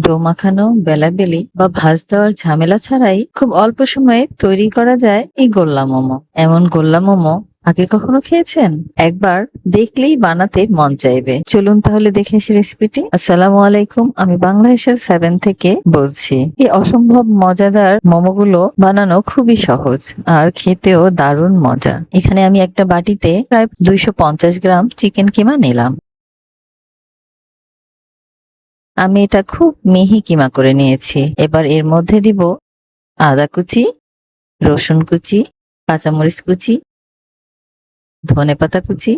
Do মাখানো, বেলাবেলি বা ভাঁজ দেওয়ার ঝামেলা ছাড়াই খুব অল্প সময়ে তৈরি করা যায় এই গোল্লা মোমো। এমন গোল্লা মোমো আগে কখনো খেয়েছেন? একবার দেখলেই বানাতে মন চাইবে। চলুন তাহলে দেখে আসি রেসিপিটি। আসসালামু আলাইকুম, আমি বাংলাদেশের 7 থেকে বলছি। এই অসম্ভব মজাদার মোমোগুলো বানানো খুবই সহজ আর খেতেও দারুণ মজা। এখানে আমি একটা বাটিতে প্রায় 250 গ্রাম চিকেন কিমা নিলাম। আমি এটা খুব মিহি কিমা করে নিয়েছি। এবার এর মধ্যে দিব আদা কুচি, রসুন কুচি, কাঁচামরিচ কুচি, ধনেপাতা কুচি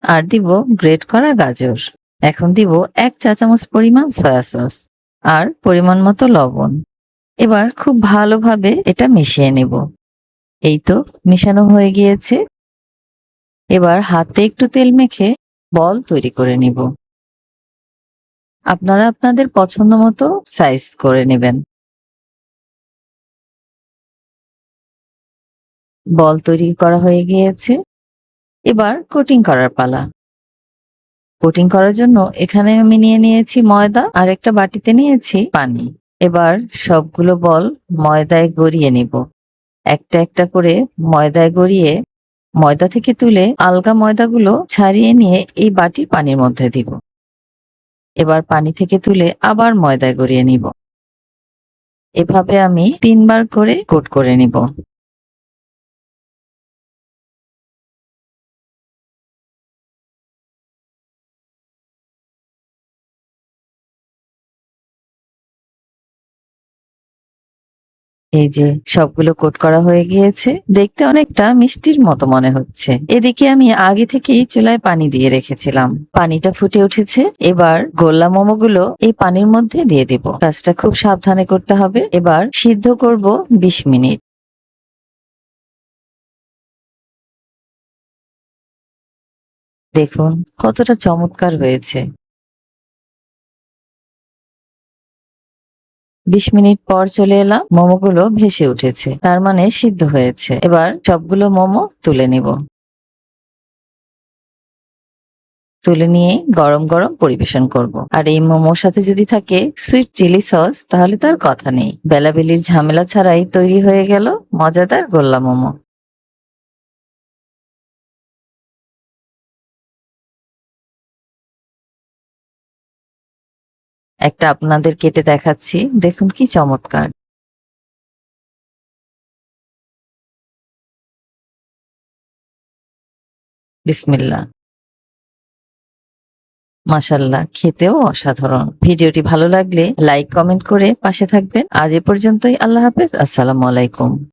আর দিব গ্রেট করা গাজর। এখন দিব 1 চা চামচ পরিমাণ সয়া সস আর পরিমাণ মতো লবণ। এবার খুব ভালোভাবে এটা মিশিয়ে নেব। এই তো মিশানো হয়ে গিয়েছে। এবার হাতে একটু তেল মেখে বল তৈরি করে নিব। আপনারা আপনাদের পছন্দ মতো সাইজ করে নেবেন। বল তৈরি করা হয়ে গিয়েছে। এবার কোটিং করার পালা। কোটিং করার জন্য এখানে আমি নিয়ে নিয়েছি ময়দা আর একটা বাটিতে নিয়েছি পানি। এবার সবগুলো বল ময়দায় গড়িয়ে নিব। একটা একটা করে ময়দায় গড়িয়ে ময়দা থেকে তুলে আলগা ময়দাগুলো ছাড়িয়ে নিয়ে এই বাটির পানির মধ্যে দিব। এবার পানি থেকে তুলে আবার ময়দায় গড়িয়ে নিব। এভাবে আমি 3 বার করে কোট করে নিব। এই যে সবগুলো কোট করা হয়ে গিয়েছে। দেখতে অনেকটা মিষ্টির মতো মনে হচ্ছে। এদিকে আমি আগে থেকেই চুলায় পানি দিয়ে রেখেছিলাম। পানিটা ফুটে উঠেছে। এবার গোল্লা মোমোগুলো এই পানির মধ্যে দিয়ে দিব। কাজটা খুব সাবধানে করতে হবে। এবার সিদ্ধ করব 20 মিনিট। দেখুন কতটা চমৎকার হয়েছে। 20 মিনিট পর চলে এলাম। মোমোগুলো ভেসে উঠেছে। তার মানে সিদ্ধ হয়েছে। এবার সবগুলো মোমো তুলে নিব। তুলে নিয়ে গরম গরম পরিবেশন করব। আর এই মোমোর সাথে যদি থাকে সুইট চিলি সস তাহলে তার কথা নেই। বেলাবেলির ঝামেলা ছাড়াই তৈরি হয়ে গেল মজাদার গোল্লা মোমো। একটা আপনাদের কেটে দেখাচ্ছি। দেখুন কি চমৎকার। বিসমিল্লাহ। মাশাআল্লাহ, খেতেও অসাধারণ। ভিডিওটি ভালো লাগলে লাইক কমেন্ট করে পাশে থাকবেন। আজ এ পর্যন্তই। আল্লাহ হাফেজ। আসসালামু আলাইকুম।